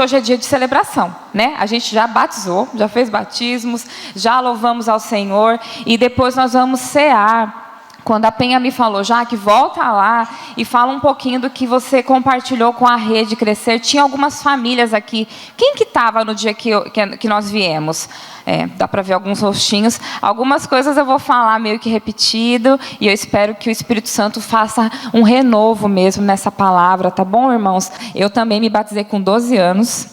Hoje é dia de celebração, né? A gente já batizou, já fez batismos, já louvamos ao Senhor e depois nós vamos cear. Quando a Penha me falou, Jaque, volta lá e fala um pouquinho do que você compartilhou com a Rede Crescer. Tinha algumas famílias aqui. Quem que estava no dia que nós viemos? Dá para ver alguns rostinhos. Algumas coisas eu vou falar meio que repetido e eu espero que o Espírito Santo faça um renovo mesmo nessa palavra, tá bom, irmãos? Eu também me batizei com 12 anos.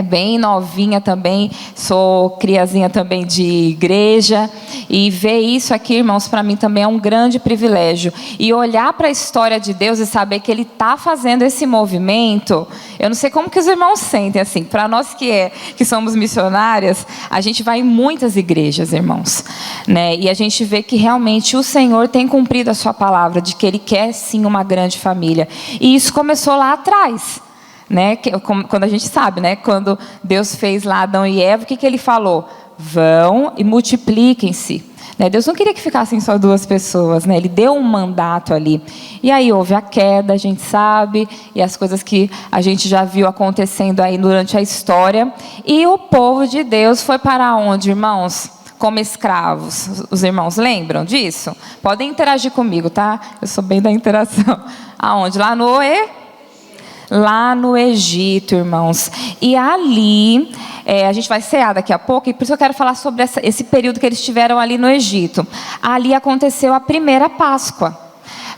Bem novinha também, sou criazinha também de igreja, e ver isso aqui, irmãos, para mim também é um grande privilégio, e olhar para a história de Deus e saber que Ele está fazendo esse movimento. Eu não sei como que os irmãos sentem, assim, para nós que somos missionárias, a gente vai em muitas igrejas, irmãos, e a gente vê que realmente o Senhor tem cumprido a sua palavra, de que Ele quer sim uma grande família, e isso começou lá atrás. Quando a gente sabe, quando Deus fez lá Adão e Eva, o que Ele falou? Vão e multipliquem-se. Deus não queria que ficassem só duas pessoas, Ele deu um mandato ali. E aí houve a queda, a gente sabe, e as coisas que a gente já viu acontecendo aí durante a história. E o povo de Deus foi para onde, irmãos? Como escravos. Os irmãos lembram disso? Podem interagir comigo, tá? Eu sou bem da interação. Aonde? Lá no Egito, irmãos. E ali, a gente vai cear daqui a pouco, e por isso eu quero falar sobre esse período que eles tiveram ali no Egito. Ali aconteceu a primeira Páscoa.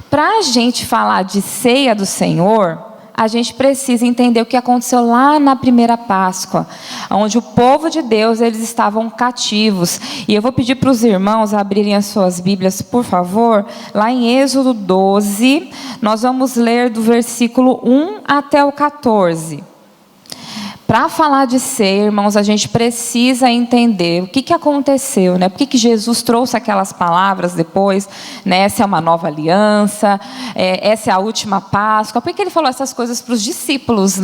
Para a gente falar de ceia do Senhor, a gente precisa entender o que aconteceu lá na primeira Páscoa, onde o povo de Deus, eles estavam cativos. E eu vou pedir para os irmãos abrirem as suas Bíblias, por favor, lá em Êxodo 12, nós vamos ler do versículo 1 até o 14. Para falar de ceia, irmãos, a gente precisa entender o que aconteceu, Por que Jesus trouxe aquelas palavras depois, Essa é uma nova aliança, essa é a última Páscoa. Por que Ele falou essas coisas para os discípulos,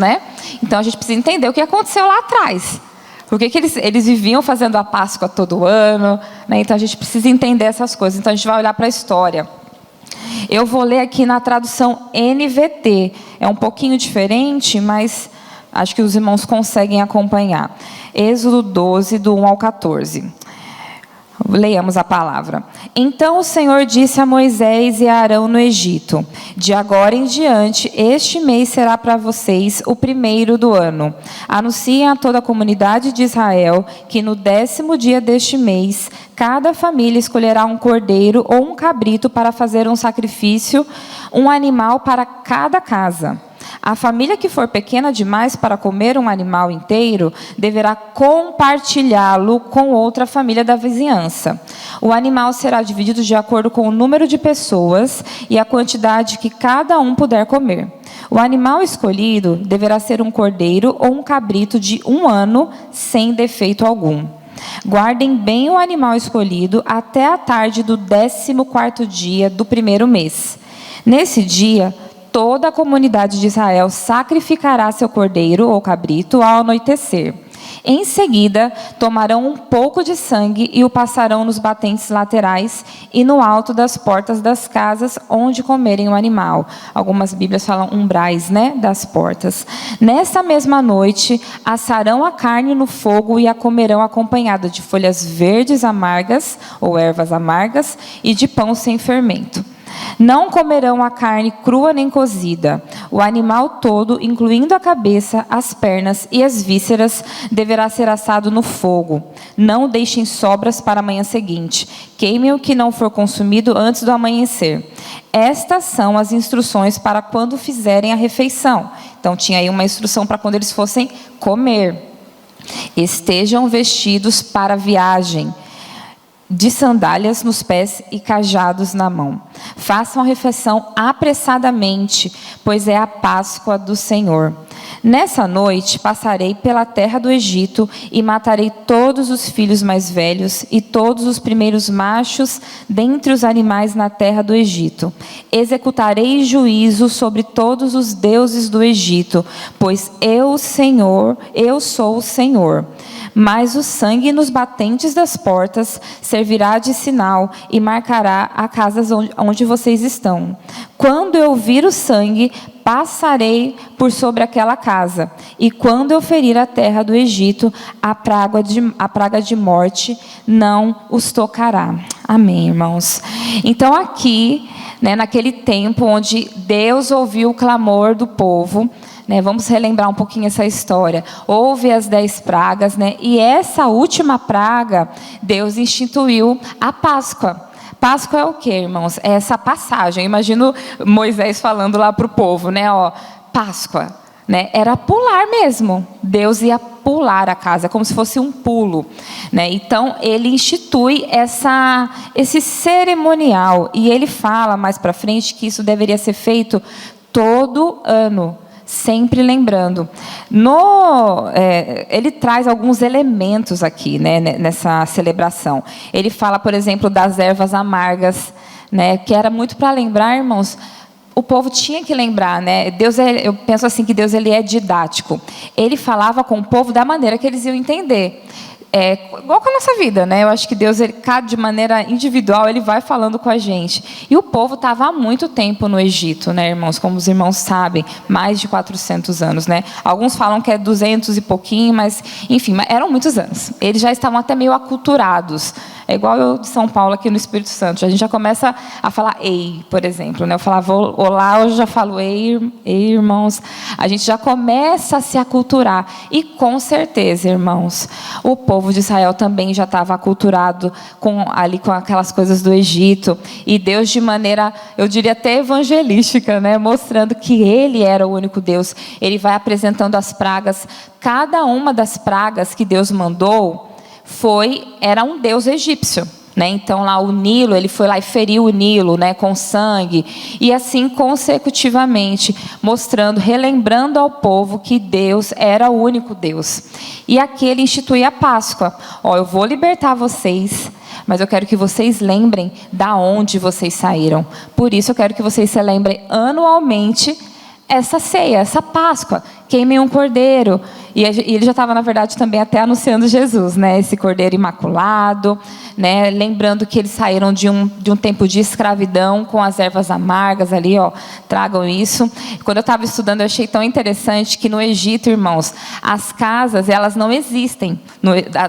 Então a gente precisa entender o que aconteceu lá atrás. Por que eles viviam fazendo a Páscoa todo ano, Então a gente precisa entender essas coisas. Então a gente vai olhar para a história. Eu vou ler aqui na tradução NVT. É um pouquinho diferente, mas acho que os irmãos conseguem acompanhar. Êxodo 12, do 1 ao 14. Leiamos a palavra. Então o Senhor disse a Moisés e a Arão no Egito: de agora em diante, este mês será para vocês o primeiro do ano. Anunciem a toda a comunidade de Israel que no 10º dia deste mês, cada família escolherá um cordeiro ou um cabrito para fazer um sacrifício, um animal para cada casa. A família que for pequena demais para comer um animal inteiro deverá compartilhá-lo com outra família da vizinhança. O animal será dividido de acordo com o número de pessoas e a quantidade que cada um puder comer. O animal escolhido deverá ser um cordeiro ou um cabrito de 1 ano, sem defeito algum. Guardem bem o animal escolhido até a tarde do 14º dia do primeiro mês. Nesse dia, toda a comunidade de Israel sacrificará seu cordeiro ou cabrito ao anoitecer. Em seguida, tomarão um pouco de sangue e o passarão nos batentes laterais e no alto das portas das casas onde comerem o animal. Algumas Bíblias falam umbrais, das portas. Nessa mesma noite, assarão a carne no fogo e a comerão acompanhada de folhas verdes amargas ou ervas amargas e de pão sem fermento. Não comerão a carne crua nem cozida. O animal todo, incluindo a cabeça, as pernas e as vísceras, deverá ser assado no fogo. Não deixem sobras para a manhã seguinte. Queimem o que não for consumido antes do amanhecer. Estas são as instruções para quando fizerem a refeição. Então tinha aí uma instrução para quando eles fossem comer. Estejam vestidos para a viagem, de sandálias nos pés e cajados na mão. Façam a refeição apressadamente, pois é a Páscoa do Senhor. Nessa noite passarei pela terra do Egito e matarei todos os filhos mais velhos e todos os primeiros machos dentre os animais na terra do Egito. Executarei juízo sobre todos os deuses do Egito, pois eu sou o Senhor. Mas o sangue nos batentes das portas servirá de sinal e marcará a casas onde vocês estão. Quando eu vir o sangue, passarei por sobre aquela casa, e quando eu ferir a terra do Egito, a praga de morte não os tocará. Amém, irmãos? Então aqui, né, naquele tempo onde Deus ouviu o clamor do povo, né, vamos relembrar um pouquinho essa história. Houve as 10 pragas, né, e essa última praga, Deus instituiu a Páscoa. Páscoa é o quê, irmãos? É essa passagem. Eu imagino Moisés falando lá para o povo, né? Ó, Páscoa, né? Era pular mesmo. Deus ia pular a casa, como se fosse um pulo, né? Então ele institui esse cerimonial, e ele fala mais para frente que isso deveria ser feito todo ano. Sempre lembrando. Ele traz alguns elementos aqui, né, nessa celebração. Ele fala, por exemplo, das ervas amargas, né, que era muito para lembrar, irmãos. O povo tinha que lembrar, né? Eu penso assim que Deus ele é didático. Ele falava com o povo da maneira que eles iam entender. Igual com a nossa vida, né? Eu acho que Deus, de maneira individual, ele vai falando com a gente. E o povo estava há muito tempo no Egito, né, irmãos? Como os irmãos sabem, mais de 400 anos, né? Alguns falam que é 200 e pouquinho, mas, enfim, eram muitos anos. Eles já estavam até meio aculturados. É igual eu de São Paulo aqui no Espírito Santo. A gente já começa a falar ei, por exemplo, né? Eu falava olá, hoje eu já falo ei, irmãos. A gente já começa a se aculturar. E com certeza, irmãos, o povo de Israel também já estava aculturado com aquelas coisas do Egito. E Deus, de maneira, eu diria até evangelística, né? Mostrando que Ele era o único Deus. Ele vai apresentando as pragas. Cada uma das pragas que Deus mandou era um deus egípcio, né? Então lá o Nilo, ele foi lá e feriu o Nilo, né, com sangue, e assim consecutivamente, relembrando ao povo que Deus era o único Deus. E aqui ele institui a Páscoa. Eu vou libertar vocês, mas eu quero que vocês lembrem da onde vocês saíram. Por isso eu quero que vocês se lembrem anualmente essa ceia, essa Páscoa. Queimem um cordeiro. E ele já estava, na verdade, também até anunciando Jesus, né? Esse cordeiro imaculado, né? Lembrando que eles saíram de um tempo de escravidão com as ervas amargas ali, ó. Tragam isso. Quando eu estava estudando, eu achei tão interessante que no Egito, irmãos, as casas, elas não existem,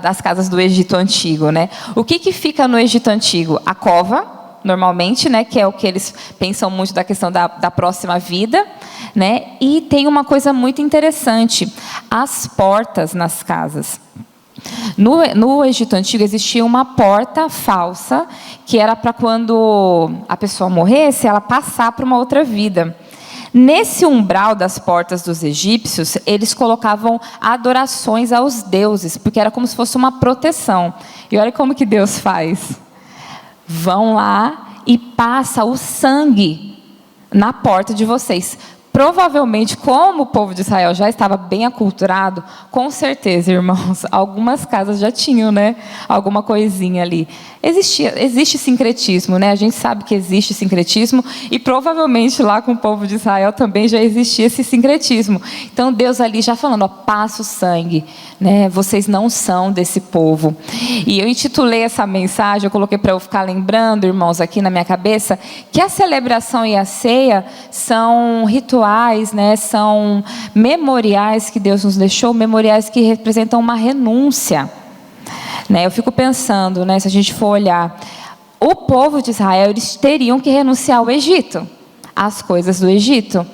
as casas do Egito Antigo, né? O que fica no Egito Antigo? A cova, normalmente, né, que é o que eles pensam muito da questão da próxima vida, né? E tem uma coisa muito interessante: as portas nas casas. No Egito Antigo existia uma porta falsa, que era para quando a pessoa morresse, ela passar para uma outra vida. Nesse umbral das portas dos egípcios, eles colocavam adorações aos deuses, porque era como se fosse uma proteção. E olha como que Deus faz. Vão lá e passa o sangue na porta de vocês. Provavelmente, como o povo de Israel já estava bem aculturado, com certeza, irmãos, algumas casas já tinham, né, alguma coisinha ali. Existe sincretismo, né? A gente sabe que existe sincretismo, e provavelmente lá com o povo de Israel também já existia esse sincretismo. Então Deus ali já falando, passa o sangue, né? Vocês não são desse povo. E eu intitulei essa mensagem, eu coloquei para eu ficar lembrando, irmãos, aqui na minha cabeça, que a celebração e a ceia são rituais, né? São memoriais que Deus nos deixou, memoriais que representam uma renúncia. Eu fico pensando, né, se a gente for olhar, o povo de Israel, eles teriam que renunciar ao Egito, às coisas do Egito.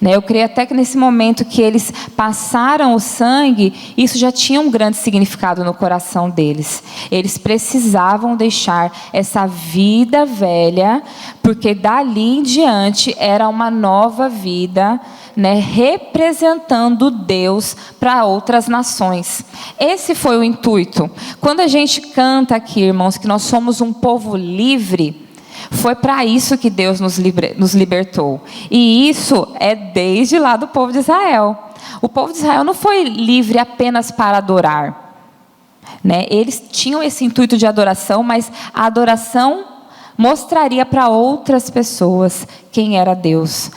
Eu creio até que nesse momento que eles passaram o sangue, isso já tinha um grande significado no coração deles. Eles precisavam deixar essa vida velha, porque dali em diante era uma nova vida, né, representando Deus para outras nações. Esse foi o intuito. Quando a gente canta aqui, irmãos, que nós somos um povo livre, foi para isso que Deus nos libertou. E isso é desde lá do povo de Israel. O povo de Israel não foi livre apenas para adorar, né? Eles tinham esse intuito de adoração, mas a adoração mostraria para outras pessoas quem era Deus.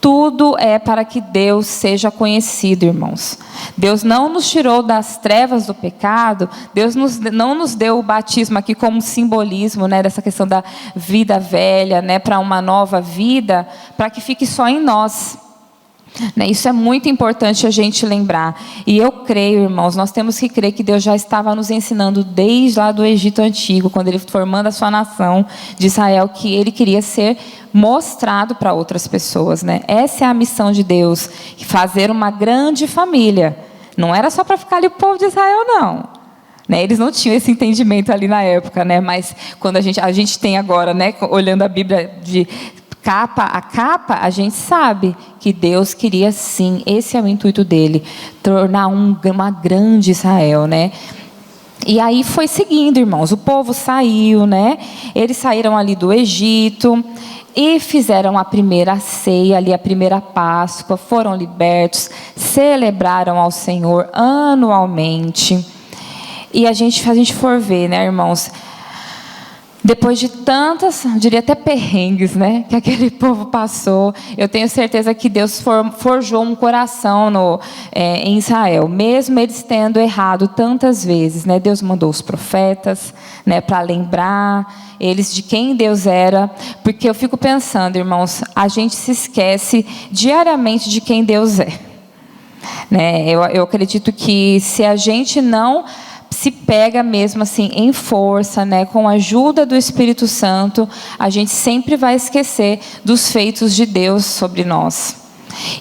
Tudo é para que Deus seja conhecido, irmãos. Deus não nos tirou das trevas do pecado. Deus não nos deu o batismo aqui como simbolismo, né, dessa questão da vida velha, né, para uma nova vida, para que fique só em nós. Né? Isso é muito importante a gente lembrar. E eu creio, irmãos, nós temos que crer que Deus já estava nos ensinando desde lá do Egito Antigo, quando Ele formando a sua nação de Israel, que Ele queria ser mostrado para outras pessoas. Né? Essa é a missão de Deus, fazer uma grande família. Não era só para ficar ali o povo de Israel, não. Né? Eles não tinham esse entendimento ali na época, né? Mas quando a gente tem agora, né, olhando a Bíblia de capa a capa, a gente sabe que Deus queria sim, esse é o intuito dele, tornar uma grande Israel, né? E aí foi seguindo, irmãos, o povo saiu, né? Eles saíram ali do Egito e fizeram a primeira ceia ali, a primeira Páscoa, foram libertos, celebraram ao Senhor anualmente. E a gente for ver, né, irmãos, depois de tantas, eu diria até perrengues, né, que aquele povo passou, eu tenho certeza que Deus forjou um coração em Israel, mesmo eles tendo errado tantas vezes, né, Deus mandou os profetas, né, para lembrar eles de quem Deus era, porque eu fico pensando, irmãos, a gente se esquece diariamente de quem Deus é, né, eu acredito que se a gente não se pega mesmo assim em força, né, com a ajuda do Espírito Santo, a gente sempre vai esquecer dos feitos de Deus sobre nós.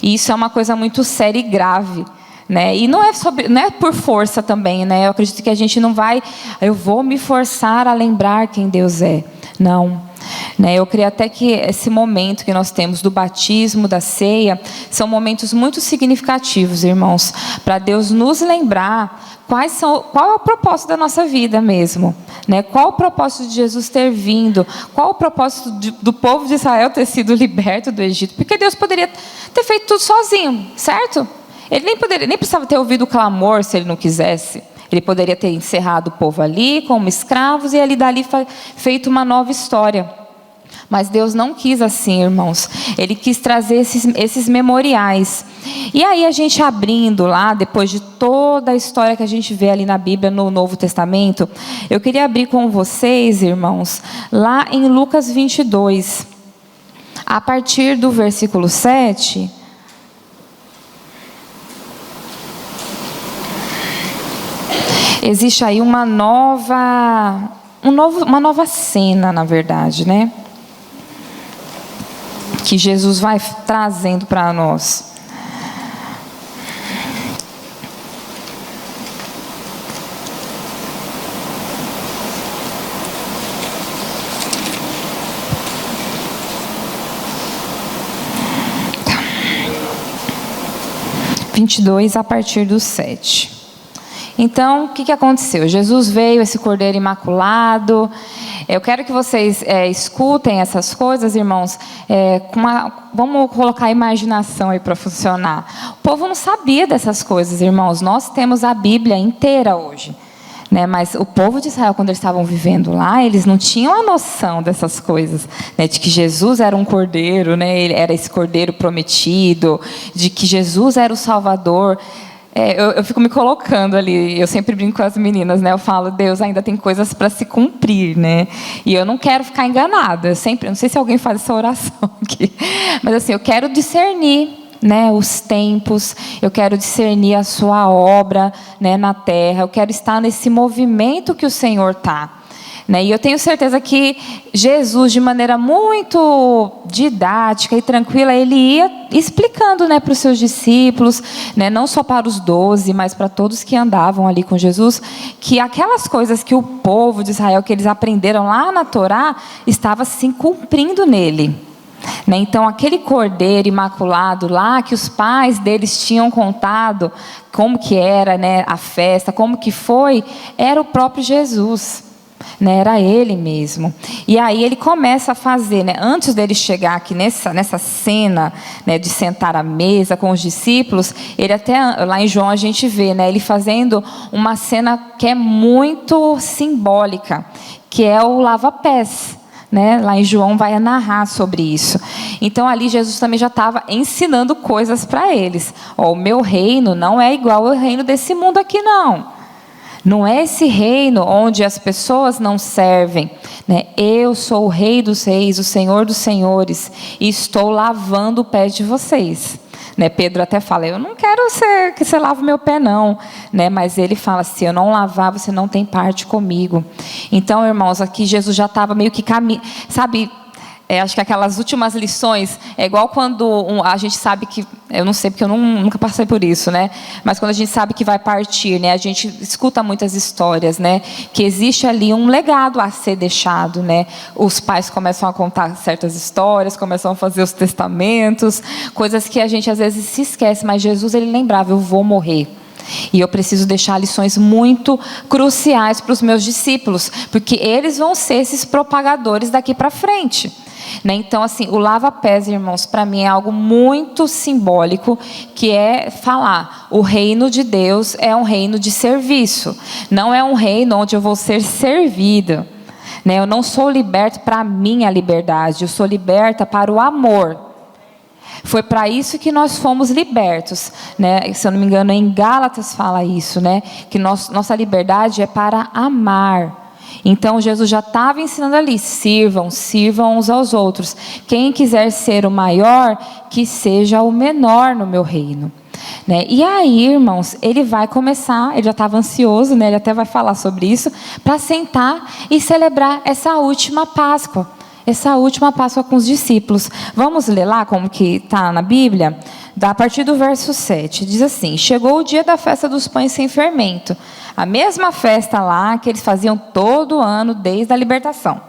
E isso é uma coisa muito séria e grave, né? E não é por força também, né? Eu acredito que a gente não vai, eu vou me forçar a lembrar quem Deus é. Não. Né? Eu creio até que esse momento que nós temos do batismo, da ceia, são momentos muito significativos, irmãos, para Deus nos lembrar qual é o propósito da nossa vida mesmo, né? Qual o propósito de Jesus ter vindo, qual o propósito do povo de Israel ter sido liberto do Egito, porque Deus poderia ter feito tudo sozinho, certo? Ele nem precisava ter ouvido o clamor se ele não quisesse. Ele poderia ter encerrado o povo ali como escravos e ali dali feito uma nova história. Mas Deus não quis assim, irmãos. Ele quis trazer esses memoriais. E aí a gente abrindo lá, depois de toda a história que a gente vê ali na Bíblia, no Novo Testamento, eu queria abrir com vocês, irmãos, lá em Lucas 22. A partir do versículo 7... existe aí uma nova cena, na verdade, né? Que Jesus vai trazendo para nós. Tá. 22 a partir do 7. Então, o que aconteceu? Jesus veio, esse Cordeiro Imaculado. Eu quero que vocês escutem essas coisas, irmãos. Vamos colocar a imaginação aí para funcionar. O povo não sabia dessas coisas, irmãos. Nós temos a Bíblia inteira hoje, né? Mas o povo de Israel, quando eles estavam vivendo lá, eles não tinham a noção dessas coisas, né? De que Jesus era um cordeiro, né? Ele era esse cordeiro prometido, de que Jesus era o Salvador. Eu fico me colocando ali, eu sempre brinco com as meninas, né? Eu falo, Deus ainda tem coisas para se cumprir, né? E eu não quero ficar enganada. Não sei se alguém faz essa oração aqui, mas assim, eu quero discernir, né, os tempos, eu quero discernir a sua obra, né, na terra, eu quero estar nesse movimento que o Senhor está. Né? E eu tenho certeza que Jesus, de maneira muito didática e tranquila, ele ia explicando, né, para os seus discípulos, né, não só para os 12, mas para todos que andavam ali com Jesus, que aquelas coisas que o povo de Israel, que eles aprenderam lá na Torá, estava se cumprindo nele. Né? Então, aquele cordeiro imaculado lá, que os pais deles tinham contado, como que era, né, a festa, como que foi, era o próprio Jesus. Né, era ele mesmo. E aí ele começa a fazer, né, antes dele chegar aqui nessa cena, né, de sentar à mesa com os discípulos, ele até lá em João a gente vê, né, ele fazendo uma cena que é muito simbólica, que é o lava-pés. Né? Lá em João vai narrar sobre isso. Então ali Jesus também já estava ensinando coisas para eles. O meu reino não é igual ao reino desse mundo aqui, não. Não é esse reino onde as pessoas não servem, né? Eu sou o Rei dos Reis, o Senhor dos Senhores, e estou lavando o pé de vocês. né? Pedro até fala, eu não quero que você lave o meu pé não, né? Mas ele fala, se eu não lavar, você não tem parte comigo. Então, irmãos, aqui Jesus já estava meio que sabe, acho que aquelas últimas lições, é igual quando a gente sabe que, eu não sei porque eu nunca passei por isso, né? Mas quando a gente sabe que vai partir, né? A gente escuta muitas histórias, né? Que existe ali um legado a ser deixado, né? Os pais começam a contar certas histórias, começam a fazer os testamentos, coisas que a gente às vezes se esquece, mas Jesus, ele lembrava, eu vou morrer. E eu preciso deixar lições muito cruciais para os meus discípulos, porque eles vão ser esses propagadores daqui para frente. Né? Então, assim, o lava-pés, irmãos, para mim é algo muito simbólico, que é falar, o reino de Deus é um reino de serviço, não é um reino onde eu vou ser servida. Né? Eu não sou liberta para a minha liberdade, eu sou liberta para o amor. Foi para isso que nós fomos libertos, né? Se eu não me engano, em Gálatas fala isso, né? Que nossa liberdade é para amar. Então, Jesus já estava ensinando ali, sirvam uns aos outros. Quem quiser ser o maior, que seja o menor no meu reino. Né? E aí, irmãos, ele vai começar, ele já estava ansioso, né? Ele até vai falar sobre isso, para sentar e celebrar essa última Páscoa. Essa última Páscoa com os discípulos. Vamos ler lá como que está na Bíblia? A partir do verso 7. Diz assim, chegou o dia da festa dos pães sem fermento. A mesma festa lá que eles faziam todo ano desde a libertação.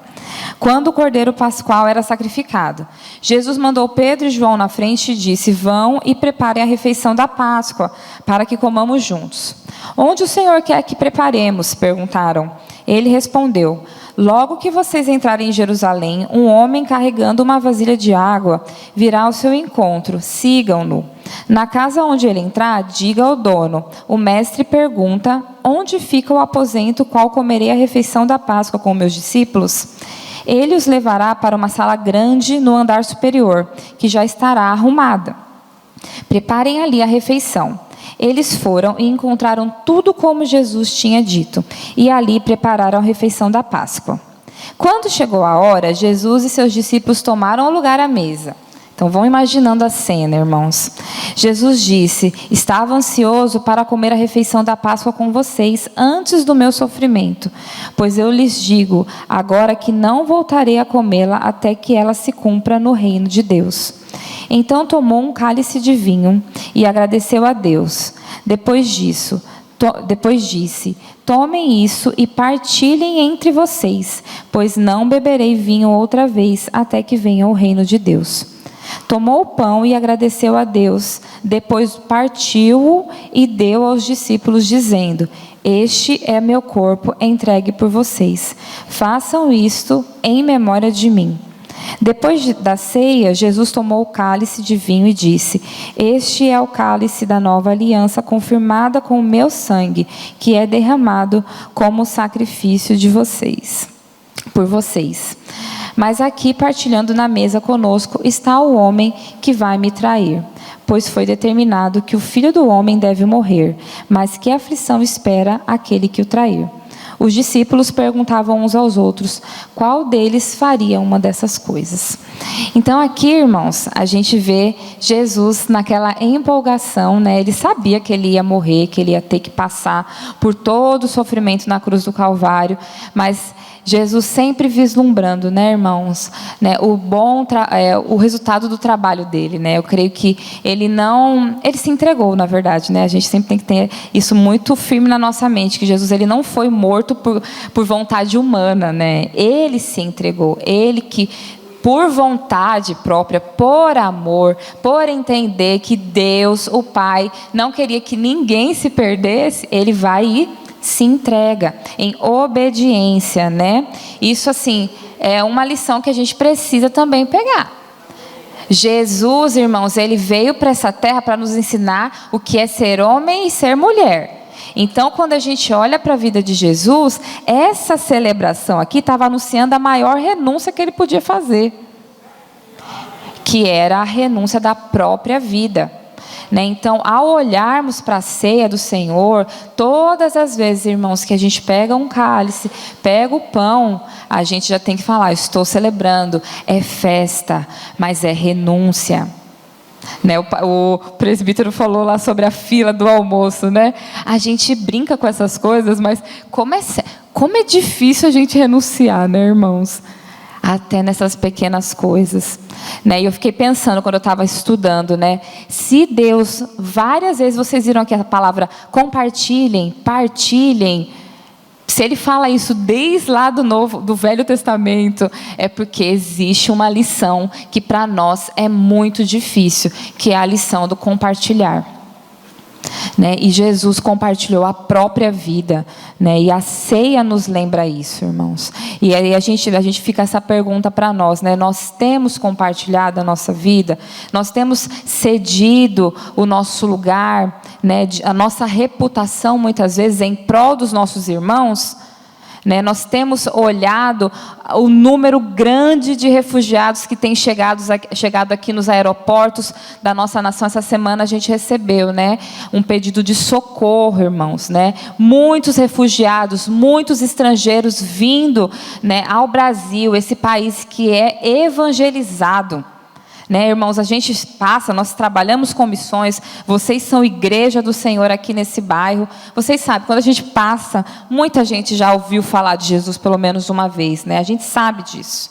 Quando o cordeiro pascual era sacrificado. Jesus mandou Pedro e João na frente e disse, vão e preparem a refeição da Páscoa, para que comamos juntos. Onde o Senhor quer que preparemos? Perguntaram. Ele respondeu, logo que vocês entrarem em Jerusalém, um homem carregando uma vasilha de água virá ao seu encontro, sigam-no. Na casa onde ele entrar, diga ao dono, o mestre pergunta, onde fica o aposento qual comerei a refeição da Páscoa com meus discípulos? Ele os levará para uma sala grande no andar superior, que já estará arrumada. Preparem ali a refeição. Eles foram e encontraram tudo como Jesus tinha dito, e ali prepararam a refeição da Páscoa. Quando chegou a hora, Jesus e seus discípulos tomaram o lugar à mesa. Então vão imaginando a cena, irmãos. Jesus disse, estava ansioso para comer a refeição da Páscoa com vocês antes do meu sofrimento, pois eu lhes digo, agora que não voltarei a comê-la até que ela se cumpra no reino de Deus. Então tomou um cálice de vinho e agradeceu a Deus. Depois disse, tomem isso e partilhem entre vocês, pois não beberei vinho outra vez até que venha o reino de Deus. Tomou o pão e agradeceu a Deus. Depois partiu-o e deu aos discípulos, dizendo, este é meu corpo entregue por vocês. Façam isto em memória de mim. Depois da ceia, Jesus tomou o cálice de vinho e disse, este é o cálice da nova aliança, confirmada com o meu sangue, que é derramado como sacrifício de vocês, por vocês. Mas aqui, partilhando na mesa conosco, está o homem que vai me trair. Pois foi determinado que o Filho do Homem deve morrer, mas que aflição espera aquele que o trair. Os discípulos perguntavam uns aos outros, qual deles faria uma dessas coisas? Então aqui, irmãos, a gente vê Jesus naquela empolgação, né? Ele sabia que ele ia morrer, que ele ia ter que passar por todo o sofrimento na cruz do Calvário, mas Jesus sempre vislumbrando, né, irmãos, né, o resultado do trabalho dele, né? Eu creio que ele se entregou, na verdade, né? A gente sempre tem que ter isso muito firme na nossa mente, que Jesus ele não foi morto por vontade humana, né? Ele se entregou, ele que por vontade própria, por amor, por entender que Deus, o Pai, não queria que ninguém se perdesse, ele vai e se entrega em obediência, né? Isso, assim, é uma lição que a gente precisa também pegar. Jesus, irmãos, ele veio para essa terra para nos ensinar o que é ser homem e ser mulher. Então, quando a gente olha para a vida de Jesus, essa celebração aqui estava anunciando a maior renúncia que ele podia fazer, que era a renúncia da própria vida. Né? Então, ao olharmos para a ceia do Senhor, todas as vezes, irmãos, que a gente pega um cálice, pega o pão, a gente já tem que falar, estou celebrando, é festa, mas é renúncia. Né, o presbítero falou lá sobre a fila do almoço, né? A gente brinca com essas coisas, mas como é difícil a gente renunciar, né, irmãos? Até nessas pequenas coisas, né? E eu fiquei pensando quando eu estava estudando, né? Se Deus, várias vezes vocês viram aqui a palavra compartilhem, partilhem. Se ele fala isso desde lá do Velho Testamento, é porque existe uma lição que para nós é muito difícil, que é a lição do compartilhar. Né? E Jesus compartilhou a própria vida, né? E a ceia nos lembra isso, irmãos. E aí a gente fica essa pergunta para nós, né? Nós temos compartilhado a nossa vida, nós temos cedido o nosso lugar, né? A nossa reputação muitas vezes em prol dos nossos irmãos. Nós temos olhado o número grande de refugiados que têm chegado aqui nos aeroportos da nossa nação. Essa semana a gente recebeu, um pedido de socorro, irmãos. Muitos refugiados, muitos estrangeiros vindo, ao Brasil, esse país que é evangelizado. Irmãos, a gente passa, nós trabalhamos com missões, vocês são igreja do Senhor aqui nesse bairro, vocês sabem, quando a gente passa, muita gente já ouviu falar de Jesus pelo menos uma vez, a gente sabe disso.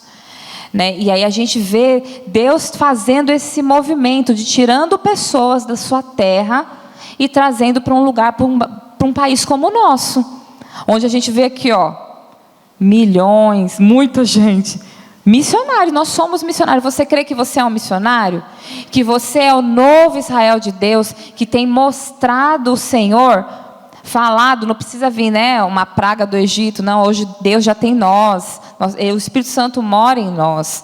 E aí a gente vê Deus fazendo esse movimento de tirando pessoas da sua terra e trazendo para um lugar, para um país como o nosso, onde a gente vê aqui, milhões, muita gente. Missionário, nós somos missionários. Você crê que você é um missionário? Que você é o novo Israel de Deus, que tem mostrado o Senhor, falado, não precisa vir, uma praga do Egito, não, hoje Deus já tem nós, o Espírito Santo mora em nós,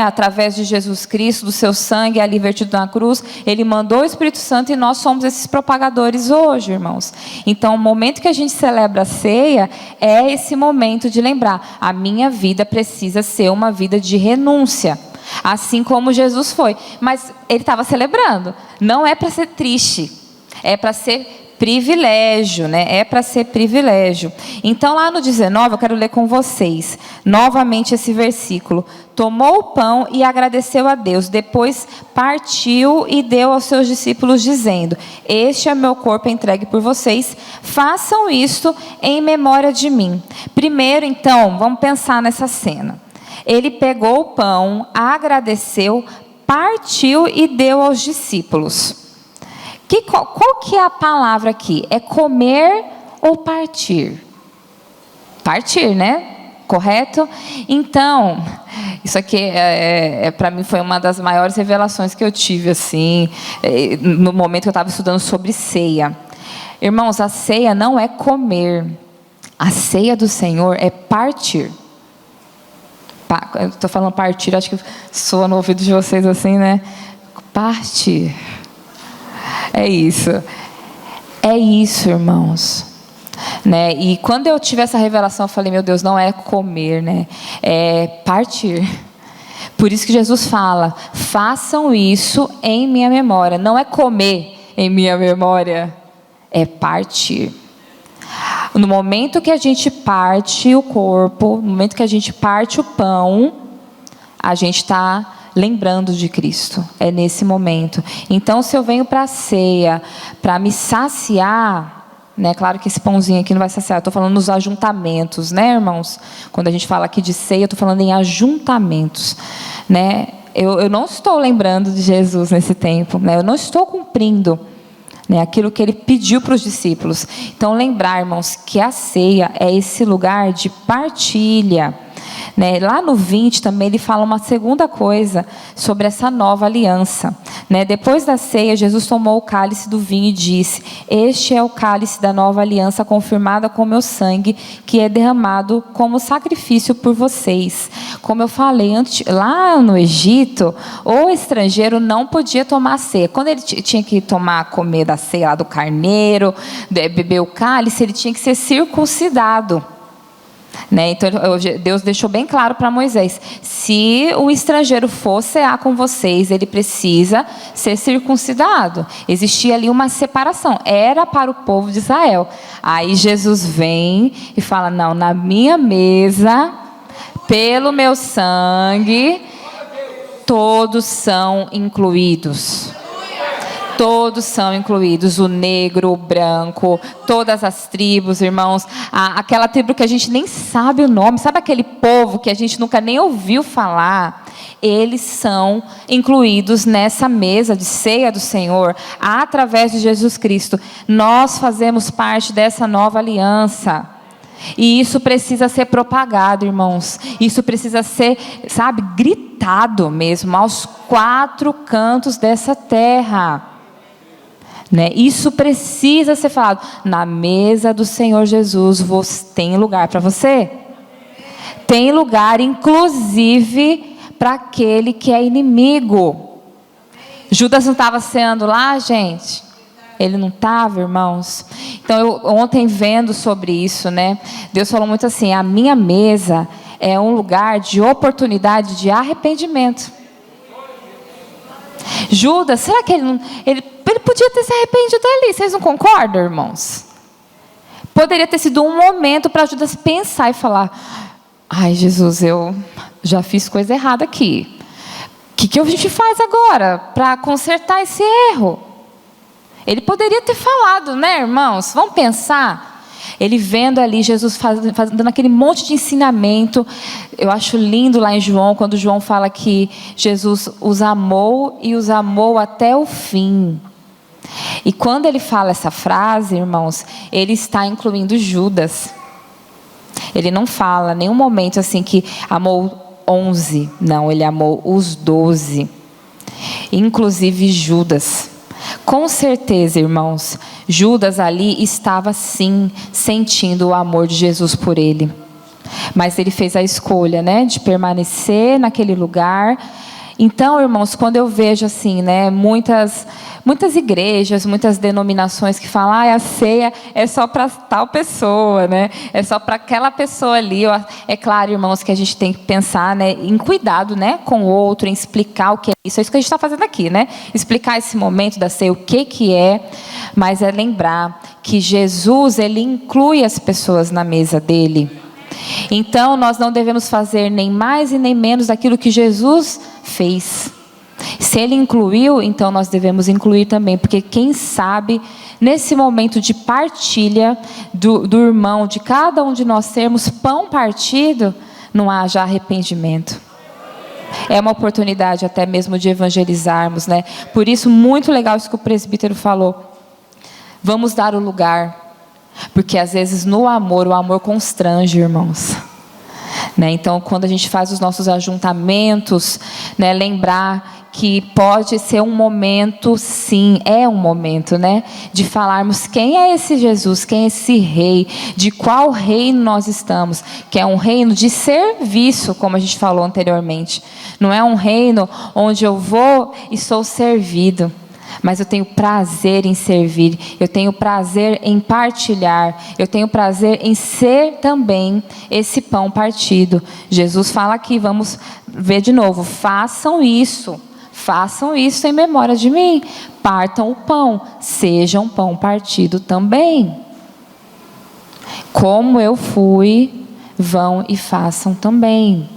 através de Jesus Cristo, do seu sangue ali vertido na cruz, Ele mandou o Espírito Santo e nós somos esses propagadores hoje, irmãos. Então, o momento que a gente celebra a ceia, é esse momento de lembrar, a minha vida precisa ser uma vida de renúncia, assim como Jesus foi, mas Ele estava celebrando, não é para ser triste, é para ser privilégio, é para ser privilégio. Então lá no 19, eu quero ler com vocês, novamente esse versículo. Tomou o pão e agradeceu a Deus, depois partiu e deu aos seus discípulos dizendo, este é meu corpo entregue por vocês, façam isto em memória de mim. Primeiro então, vamos pensar nessa cena. Ele pegou o pão, agradeceu, partiu e deu aos discípulos. Qual que é a palavra aqui? É comer ou partir? Partir, Correto? Então, isso aqui para mim foi uma das maiores revelações que eu tive, assim, no momento que eu estava estudando sobre ceia. Irmãos, a ceia não é comer. A ceia do Senhor é partir. Eu estou falando partir, acho que soa no ouvido de vocês assim, Partir. É isso, irmãos. E quando eu tive essa revelação, eu falei, meu Deus, não é comer, é partir. Por isso que Jesus fala, façam isso em minha memória. Não é comer em minha memória, é partir. No momento que a gente parte o corpo, no momento que a gente parte o pão, a gente está lembrando de Cristo, é nesse momento. Então, se eu venho para a ceia, para me saciar, claro que esse pãozinho aqui não vai saciar, eu estou falando nos ajuntamentos, irmãos? Quando a gente fala aqui de ceia, eu estou falando em ajuntamentos, Eu não estou lembrando de Jesus nesse tempo, eu não estou cumprindo aquilo que Ele pediu para os discípulos. Então, lembrar, irmãos, que a ceia é esse lugar de partilha. Lá no 20 também ele fala uma segunda coisa sobre essa nova aliança. Depois da ceia, Jesus tomou o cálice do vinho e disse, este é o cálice da nova aliança confirmada com meu sangue, que é derramado como sacrifício por vocês. Como eu falei, lá no Egito, o estrangeiro não podia tomar ceia. Quando ele tinha que comer da ceia lá do carneiro, beber o cálice, ele tinha que ser circuncidado. Então Deus deixou bem claro para Moisés, se um estrangeiro for cear com vocês, ele precisa ser circuncidado. Existia ali uma separação, era para o povo de Israel. Aí Jesus vem e fala, não, na minha mesa, pelo meu sangue, Todos são incluídos. Todos são incluídos, o negro, o branco, todas as tribos, irmãos. Aquela tribo que a gente nem sabe o nome, sabe aquele povo que a gente nunca nem ouviu falar? Eles são incluídos nessa mesa de ceia do Senhor, através de Jesus Cristo. Nós fazemos parte dessa nova aliança. E isso precisa ser propagado, irmãos. Isso precisa ser, sabe, gritado mesmo, aos 4 cantos dessa terra. Né? Isso precisa ser falado. Na mesa do Senhor Jesus, tem lugar para você? Tem lugar, inclusive, para aquele que é inimigo. Judas não estava ceando lá, gente? Ele não estava, irmãos? Então, eu ontem vendo sobre isso, né? Deus falou muito assim, a minha mesa é um lugar de oportunidade de arrependimento. Judas, será que ele podia ter se arrependido ali? Vocês não concordam, irmãos? Poderia ter sido um momento para Judas pensar e falar, ai, Jesus, eu já fiz coisa errada aqui. O que a gente faz agora para consertar esse erro? Ele poderia ter falado, né, irmãos? Vamos pensar. Ele vendo ali Jesus dando aquele monte de ensinamento. Eu acho lindo lá em João, quando João fala que Jesus os amou e os amou até o fim. E quando ele fala essa frase, irmãos, ele está incluindo Judas. Ele não fala em nenhum momento assim que amou 11. Não, ele amou os 12. Inclusive Judas. Com certeza, irmãos, Judas ali estava sim sentindo o amor de Jesus por ele. Mas ele fez a escolha, né, de permanecer naquele lugar. Então, irmãos, quando eu vejo assim, né, muitas igrejas, muitas denominações que falam, a ceia é só para tal pessoa, né? É só para aquela pessoa ali. É claro, irmãos, que a gente tem que pensar, né, em cuidado, né, com o outro, em explicar o que é isso. É isso que a gente está fazendo aqui, né? Explicar esse momento da ceia, o que é, mas é lembrar que Jesus, ele inclui as pessoas na mesa dele. Então, nós não devemos fazer nem mais e nem menos daquilo que Jesus fez. Se ele incluiu, então nós devemos incluir também, porque quem sabe, nesse momento de partilha do irmão, de cada um de nós termos pão partido, não haja arrependimento. É uma oportunidade até mesmo de evangelizarmos, né? Por isso, muito legal isso que o presbítero falou. Vamos dar o lugar. Porque às vezes no amor, o amor constrange, irmãos. Né? Então, quando a gente faz os nossos ajuntamentos, né, lembrar que pode ser um momento, sim, é um momento, né, de falarmos quem é esse Jesus, quem é esse rei, de qual reino nós estamos, que é um reino de serviço, como a gente falou anteriormente. Não é um reino onde eu vou e sou servido. Mas eu tenho prazer em servir, eu tenho prazer em partilhar, eu tenho prazer em ser também esse pão partido. Jesus fala aqui, vamos ver de novo, façam isso em memória de mim. Partam o pão, sejam pão partido também. Como eu fui, vão e façam também.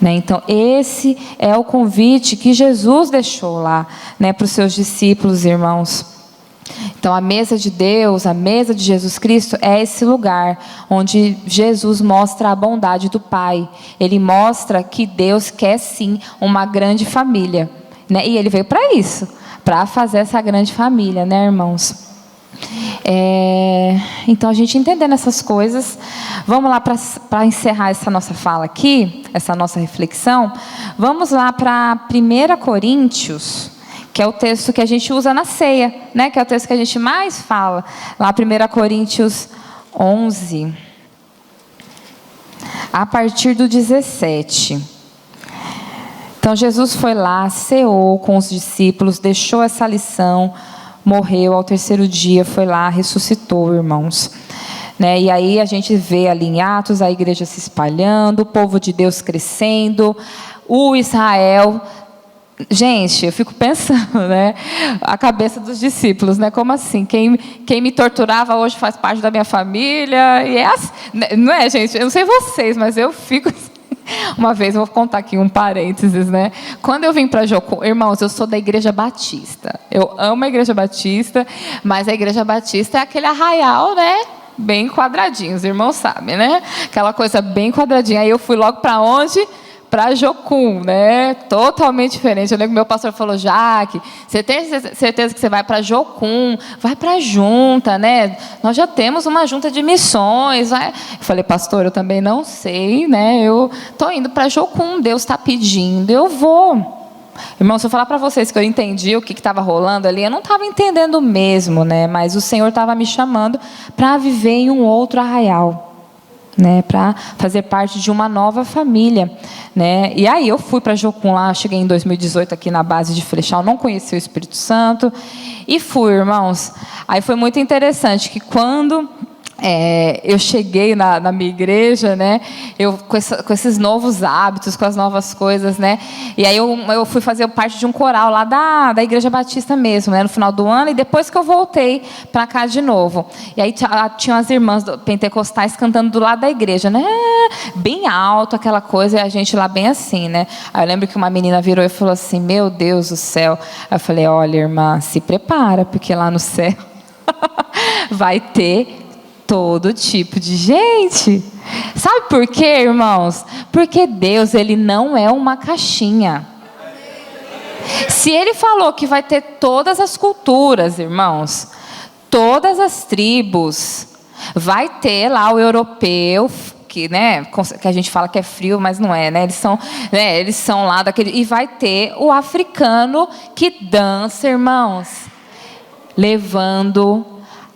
Né? Então, esse é o convite que Jesus deixou lá, né, para os seus discípulos, irmãos. Então, a mesa de Deus, a mesa de Jesus Cristo é esse lugar onde Jesus mostra a bondade do Pai. Ele mostra que Deus quer sim uma grande família, né? E Ele veio para isso, para fazer essa grande família, né, irmãos? Então, a gente entendendo essas coisas, vamos lá para encerrar essa nossa fala aqui, essa nossa reflexão. Vamos lá para 1 Coríntios, que é o texto que a gente usa na ceia, né? Que é o texto que a gente mais fala. Lá 1 Coríntios 11, a partir do 17. Então, Jesus foi lá, ceou com os discípulos, deixou essa lição, morreu, ao 3º dia foi lá, ressuscitou, irmãos. Né? E aí a gente vê ali em Atos a igreja se espalhando, o povo de Deus crescendo, o Israel. Gente, eu fico pensando, né? A cabeça dos discípulos, né? Como assim? Quem me torturava hoje faz parte da minha família. E é assim, não é, gente? Eu não sei vocês, mas eu fico assim. Uma vez, vou contar aqui um parênteses, né? Quando eu vim para Jocum, irmãos, eu sou da Igreja Batista. Eu amo a Igreja Batista, mas a Igreja Batista é aquele arraial, né? Bem quadradinho, os irmãos sabem, né? Aquela coisa bem quadradinha. Aí eu fui logo para onde? Para Jocum, né? Totalmente diferente. Eu lembro que meu pastor falou: Jaque, você tem certeza que você vai para Jocum? Vai para a junta, né? Nós já temos uma junta de missões. Vai. Eu falei: pastor, eu também não sei, né? Eu estou indo para Jocum, Deus está pedindo, eu vou. Irmão, se eu falar para vocês que eu entendi o que estava rolando ali, eu não estava entendendo mesmo, né? Mas o Senhor estava me chamando para viver em um outro arraial, né, para fazer parte de uma nova família, né? E aí eu fui para Jocum lá, cheguei em 2018 aqui na base de Flechal, não conheci o Espírito Santo e fui, irmãos. Aí foi muito interessante que quando eu cheguei na minha igreja, né, com esses novos hábitos, com as novas coisas, né, e aí eu fui fazer parte de um coral lá da Igreja Batista mesmo, né, no final do ano, e depois que eu voltei para cá de novo, e aí tinham as irmãs pentecostais cantando do lado da igreja, né, bem alto, aquela coisa, e a gente lá bem assim, né. Aí eu lembro que uma menina virou e falou assim: meu Deus do céu. Aí eu falei: olha, irmã, se prepara, porque lá no céu vai ter todo tipo de gente. Sabe por quê, irmãos? Porque Deus, Ele não é uma caixinha. Se Ele falou que vai ter todas as culturas, irmãos, todas as tribos, vai ter lá o europeu, que, né, que a gente fala que é frio, mas não é, né? Eles são lá daquele, e vai ter o africano que dança, irmãos, levando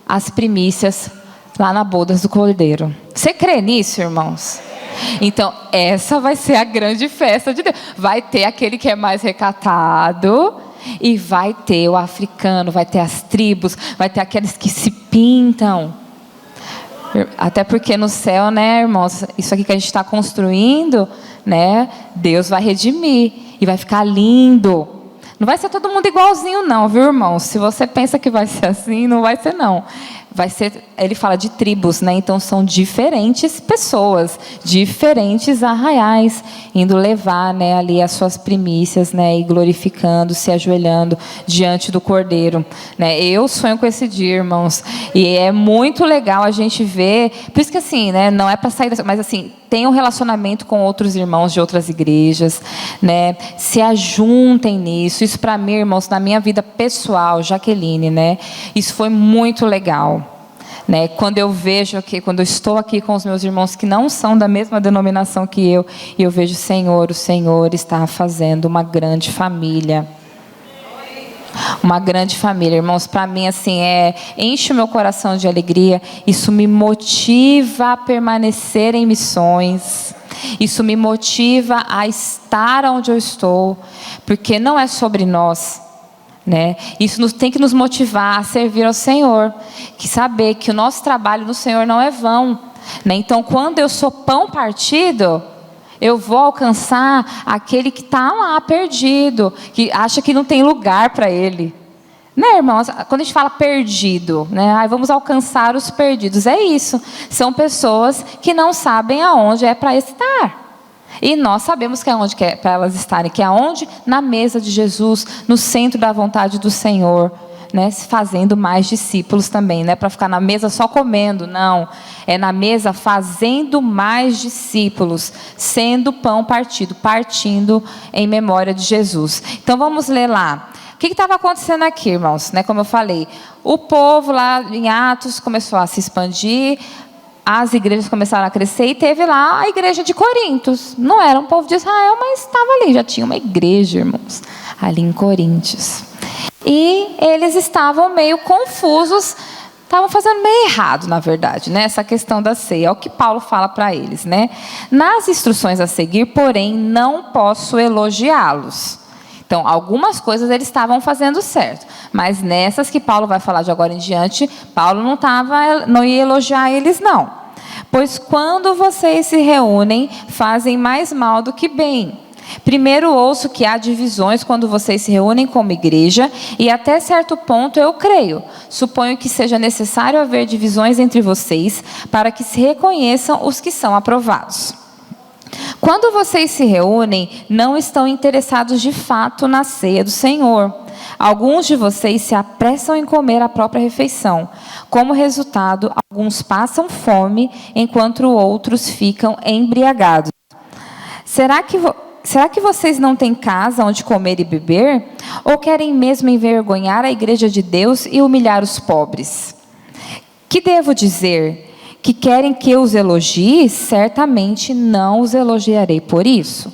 as primícias lá na bodas do Cordeiro. Você crê nisso, irmãos? Então, essa vai ser a grande festa de Deus. Vai ter aquele que é mais recatado, e vai ter o africano, vai ter as tribos, vai ter aqueles que se pintam. Até porque no céu, né, irmãos, isso aqui que a gente está construindo, né, Deus vai redimir, e vai ficar lindo. Não vai ser todo mundo igualzinho não, viu, irmãos? Se você pensa que vai ser assim, não vai ser não. Vai ser, ele fala de tribos, né? Então são diferentes pessoas, diferentes arraiais, indo levar, né, ali as suas primícias, né, e glorificando, se ajoelhando diante do Cordeiro, né? Eu sonho com esse dia, irmãos, e é muito legal a gente ver. Por isso que assim, né, não é para sair, mas assim, tem um relacionamento com outros irmãos de outras igrejas, né? Se ajuntem nisso. Isso para mim, irmãos, na minha vida pessoal, Jaqueline, né? Isso foi muito legal, né? Quando eu vejo aqui, quando eu estou aqui com os meus irmãos que não são da mesma denominação que eu, e eu vejo o Senhor está fazendo uma grande família. Uma grande família, irmãos, para mim assim, enche o meu coração de alegria, isso me motiva a permanecer em missões, isso me motiva a estar onde eu estou, porque não é sobre nós, né? Isso tem que nos motivar a servir ao Senhor, que saber que o nosso trabalho no Senhor não é vão, né? Então, quando eu sou pão partido, eu vou alcançar aquele que está lá perdido, que acha que não tem lugar para ele, né, irmãos? Quando a gente fala perdido, né, vamos alcançar os perdidos, é isso, são pessoas que não sabem aonde é para estar, e nós sabemos que é onde é para elas estarem, que é onde? Na mesa de Jesus, no centro da vontade do Senhor, né, fazendo mais discípulos também, não é para ficar na mesa só comendo, não, é na mesa fazendo mais discípulos, sendo pão partido, partindo em memória de Jesus. Então vamos ler lá, o que estava acontecendo aqui, irmãos, né, como eu falei, o povo lá em Atos começou a se expandir, as igrejas começaram a crescer, e teve lá a igreja de Corintos, não era um povo de Israel, mas estava ali, já tinha uma igreja, irmãos, ali em Coríntios. E eles estavam meio confusos, estavam fazendo meio errado, na verdade, né? Essa questão da ceia, é o que Paulo fala para eles, né? Nas instruções a seguir, porém, não posso elogiá-los. Então, algumas coisas eles estavam fazendo certo, mas nessas que Paulo vai falar de agora em diante, Paulo não ia elogiar eles, não. Pois quando vocês se reúnem, fazem mais mal do que bem. Primeiro ouço que há divisões quando vocês se reúnem como igreja, e até certo ponto eu creio. Suponho que seja necessário haver divisões entre vocês, para que se reconheçam os que são aprovados. Quando vocês se reúnem, não estão interessados de fato na ceia do Senhor. Alguns de vocês se apressam em comer a própria refeição. Como resultado, alguns passam fome, enquanto outros ficam embriagados. Será que vocês não têm casa onde comer e beber? Ou querem mesmo envergonhar a igreja de Deus e humilhar os pobres? Que devo dizer? Que querem que eu os elogie? Certamente não os elogiarei por isso.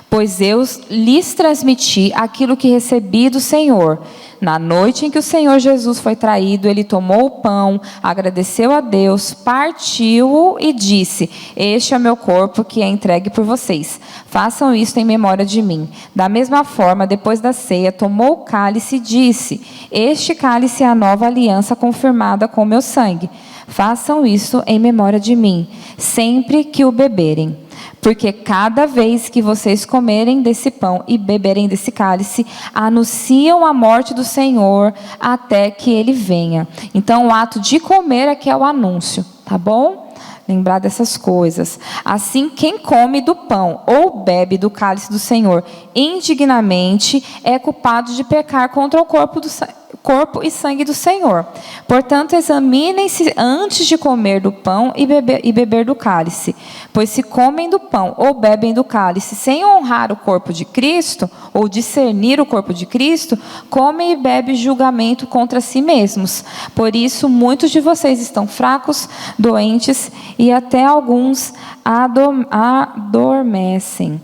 Pois eu lhes transmiti aquilo que recebi do Senhor. Na noite em que o Senhor Jesus foi traído, ele tomou o pão, agradeceu a Deus, partiu-o e disse: este é meu corpo que é entregue por vocês. Façam isto em memória de mim. Da mesma forma, depois da ceia, tomou o cálice e disse: este cálice é a nova aliança confirmada com meu sangue. Façam isso em memória de mim, sempre que o beberem. Porque cada vez que vocês comerem desse pão e beberem desse cálice, anunciam a morte do Senhor até que ele venha. Então, o ato de comer é que é o anúncio, tá bom? Lembrar dessas coisas. Assim, quem come do pão ou bebe do cálice do Senhor indignamente é culpado de pecar contra o corpo e sangue do Senhor. Portanto, examinem-se antes de comer do pão e beber do cálice. Pois se comem do pão ou bebem do cálice sem honrar o corpo de Cristo, ou discernir o corpo de Cristo, comem e bebem julgamento contra si mesmos. Por isso, muitos de vocês estão fracos, doentes e até alguns adormecem.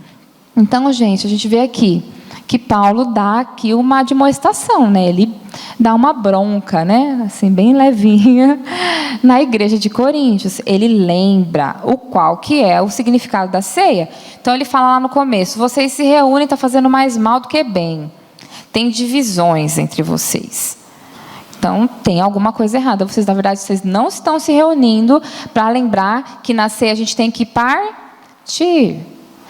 Então, gente, a gente vê aqui que Paulo dá aqui uma admoestação, né? Ele dá uma bronca, né? Assim, bem levinha, na igreja de Coríntios. Ele lembra qual que é o significado da ceia. Então, ele fala lá no começo: vocês se reúnem, está fazendo mais mal do que bem. Tem divisões entre vocês. Então, tem alguma coisa errada. Vocês, na verdade, vocês não estão se reunindo para lembrar que na ceia a gente tem que partir.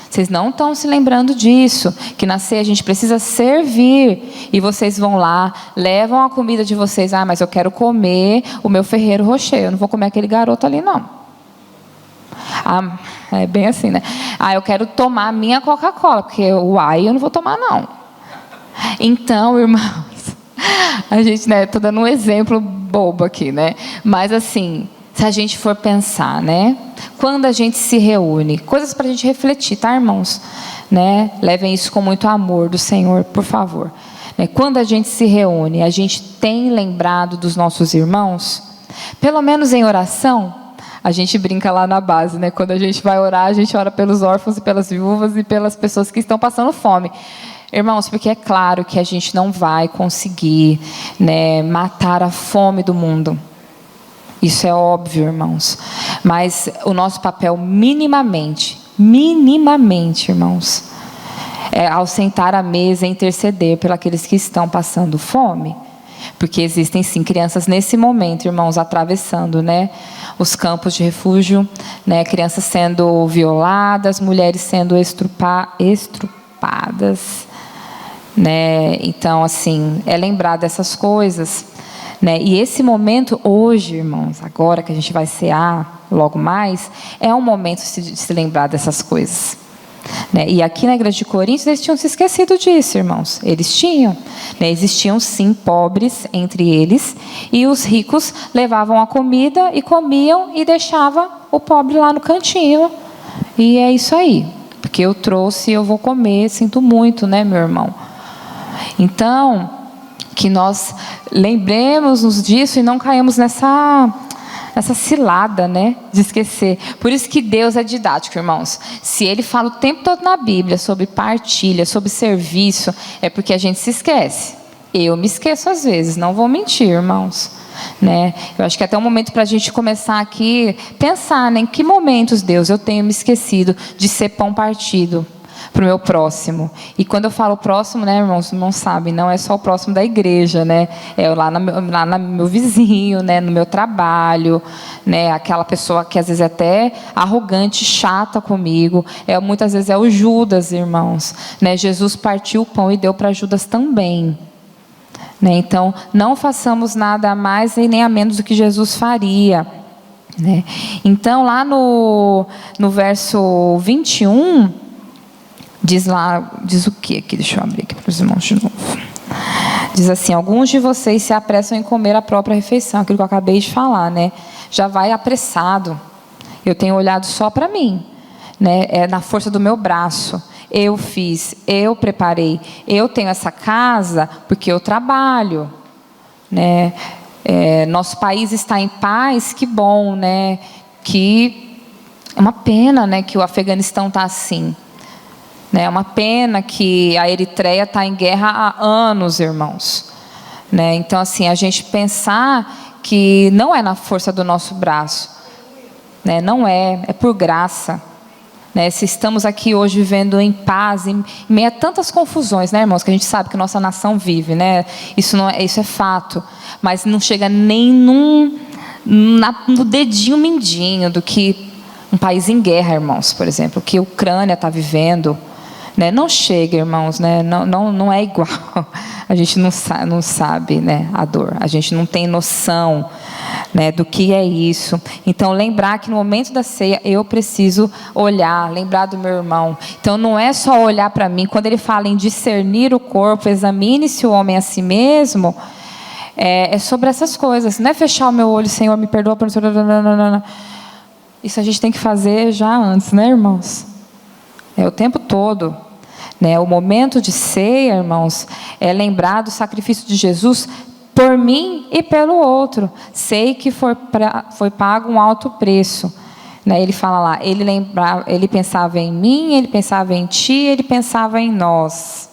Vocês não estão se lembrando disso, que na ceia a gente precisa servir. E vocês vão lá, levam a comida de vocês. Ah, mas eu quero comer o meu Ferrero Rocher. Eu não vou comer aquele garoto ali, não. Ah, é bem assim, né? Ah, eu quero tomar a minha Coca-Cola, porque o whey eu não vou tomar, não. Então, irmãos, a gente, né, estou dando um exemplo bobo aqui, né? Mas assim, se a gente for pensar, né? Quando a gente se reúne, coisas para a gente refletir, tá, irmãos? Né? Levem isso com muito amor do Senhor, por favor. Né? Quando a gente se reúne, a gente tem lembrado dos nossos irmãos? Pelo menos em oração, a gente brinca lá na base, né? Quando a gente vai orar, a gente ora pelos órfãos e pelas viúvas e pelas pessoas que estão passando fome. Irmãos, porque é claro que a gente não vai conseguir, né, matar a fome do mundo. Isso é óbvio, irmãos. Mas o nosso papel minimamente, irmãos, é ao sentar à mesa interceder por aqueles que estão passando fome. Porque existem sim crianças nesse momento, irmãos, atravessando, né, os campos de refúgio, né, crianças sendo violadas, mulheres sendo estrupadas, né? Então, assim, é lembrar dessas coisas. Né? E esse momento hoje, irmãos, agora que a gente vai cear logo mais, é um momento de se lembrar dessas coisas. Né? E aqui na igreja de Coríntios, eles tinham se esquecido disso, irmãos. Eles tinham. Né? Existiam, sim, pobres entre eles, e os ricos levavam a comida e comiam e deixavam o pobre lá no cantinho. E é isso aí. Porque eu trouxe, eu vou comer, sinto muito, né, meu irmão? Então, que nós lembremos-nos disso e não caímos nessa cilada, né, de esquecer. Por isso que Deus é didático, irmãos. Se Ele fala o tempo todo na Bíblia sobre partilha, sobre serviço, é porque a gente se esquece. Eu me esqueço às vezes, não vou mentir, irmãos. Né? Eu acho que é até um momento para a gente começar aqui, pensar, né, em que momentos, Deus, eu tenho me esquecido de ser pão partido para o meu próximo. E quando eu falo próximo, né, irmãos, não sabem, não é só o próximo da igreja, né? É lá no meu vizinho, né, no meu trabalho, né, aquela pessoa que às vezes é até arrogante, chata comigo. Muitas vezes é o Judas, irmãos. Né? Jesus partiu o pão e deu para Judas também. Né? Então, não façamos nada a mais e nem a menos do que Jesus faria. né? Então, lá no verso 21, diz o que aqui? Deixa eu abrir aqui para os irmãos de novo. Diz assim: alguns de vocês se apressam em comer a própria refeição, aquilo que eu acabei de falar, né? Já vai apressado. Eu tenho olhado só para mim, né? É na força do meu braço. Eu fiz, eu preparei, eu tenho essa casa porque eu trabalho, né? Nosso país está em paz, que bom, né? Que é uma pena, né, que o Afeganistão está assim, né? É uma pena que a Eritreia está em guerra há anos, irmãos, né? Então, assim, a gente pensar que não é na força do nosso braço, né? Não é por graça, né? Se estamos aqui hoje vivendo em paz, em meio a tantas confusões, né, irmãos, que a gente sabe que nossa nação vive, né? Isso é fato, mas não chega nem no dedinho mindinho do que um país em guerra, irmãos, por exemplo, que a Ucrânia está vivendo, né? Não chega, irmãos, né? Não é igual. A gente não sabe, né, a dor. A gente não tem noção, né, do que é isso. Então, lembrar que no momento da ceia eu preciso olhar, lembrar do meu irmão. Então, não é só olhar para mim. Quando ele fala em discernir o corpo, examine-se o homem a si mesmo, é sobre essas coisas. Não é fechar o meu olho, Senhor, me perdoa por... Isso a gente tem que fazer já antes, né, irmãos? O tempo todo, né? O momento de ceia, irmãos, é lembrar do sacrifício de Jesus por mim e pelo outro. Sei que foi pago um alto preço, né? Ele fala lá, ele pensava em mim, ele pensava em ti, ele pensava em nós,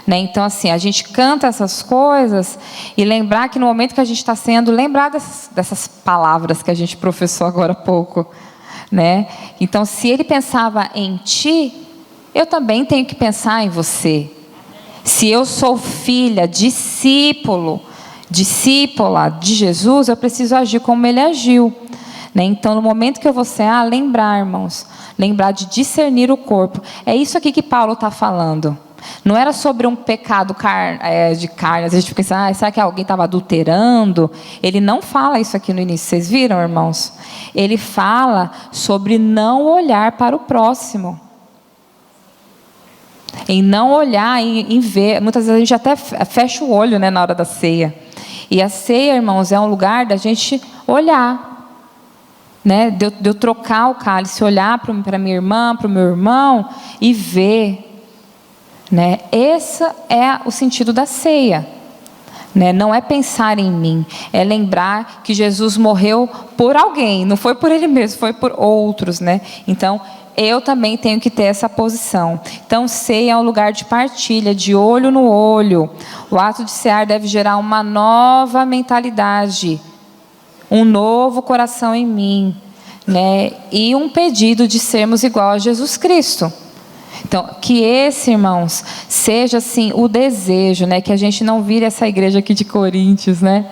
né? Então, assim, a gente canta essas coisas e lembrar que no momento que a gente está sendo lembrado dessas palavras que a gente professou agora há pouco, né? Então, se ele pensava em ti, eu também tenho que pensar em você. Se eu sou filha, discípula de Jesus, eu preciso agir como ele agiu, né? Então, no momento que eu vou cear, lembrar, irmãos, lembrar de discernir o corpo. É isso aqui que Paulo está falando. Não era sobre um pecado de carne. A gente pensa, será que alguém estava adulterando? Ele não fala isso aqui no início. Vocês viram, irmãos? Ele fala sobre não olhar para o próximo. Em não olhar, em ver. Muitas vezes a gente até fecha o olho, né, na hora da ceia. E a ceia, irmãos, é um lugar da gente olhar, né? De eu trocar o cálice, olhar para minha irmã, para o meu irmão e ver, né? Esse é o sentido da ceia, né? Não é pensar em mim, é lembrar que Jesus morreu por alguém, não foi por ele mesmo, foi por outros, né? Então, eu também tenho que ter essa posição. Então, ceia é um lugar de partilha, de olho no olho. O ato de cear deve gerar uma nova mentalidade, um novo coração em mim, né? E um pedido de sermos igual a Jesus Cristo. Então, que esse, irmãos, seja assim o desejo, né? Que a gente não vire essa igreja aqui de Coríntios, né?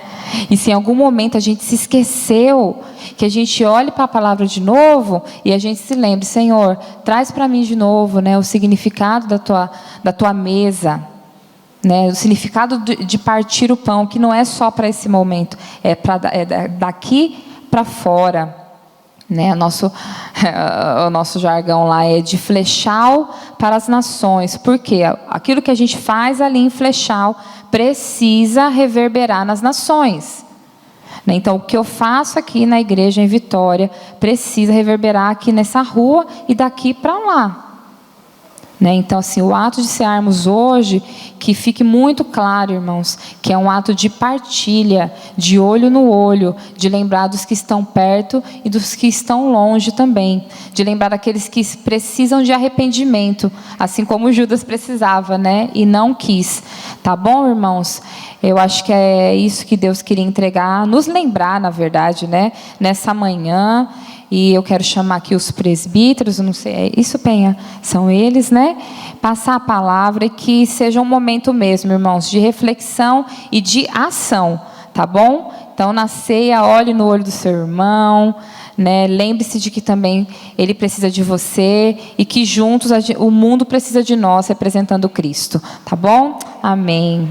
E se em algum momento a gente se esqueceu, que a gente olhe para a palavra de novo e a gente se lembre, Senhor, traz para mim de novo, né, o significado da tua mesa, né, o significado de partir o pão, que não é só para esse momento, é daqui para fora. Né? O nosso jargão lá é de Flechal para as nações, porque aquilo que a gente faz ali em Flechal precisa reverberar nas nações, né? Então, o que eu faço aqui na igreja em Vitória precisa reverberar aqui nessa rua e daqui para lá. Né? Então, assim, o ato de cearmos hoje, que fique muito claro, irmãos, que é um ato de partilha, de olho no olho, de lembrar dos que estão perto e dos que estão longe também, de lembrar daqueles que precisam de arrependimento, assim como Judas precisava, né? E não quis. Tá bom, irmãos? Eu acho que é isso que Deus queria entregar, nos lembrar, na verdade, né? Nessa manhã. E eu quero chamar aqui os presbíteros, eu não sei, é isso, Penha? São eles, né? Passar a palavra e que seja um momento mesmo, irmãos, de reflexão e de ação, tá bom? Então, na ceia, olhe no olho do seu irmão, né? Lembre-se de que também ele precisa de você e que juntos o mundo precisa de nós, representando Cristo, tá bom? Amém.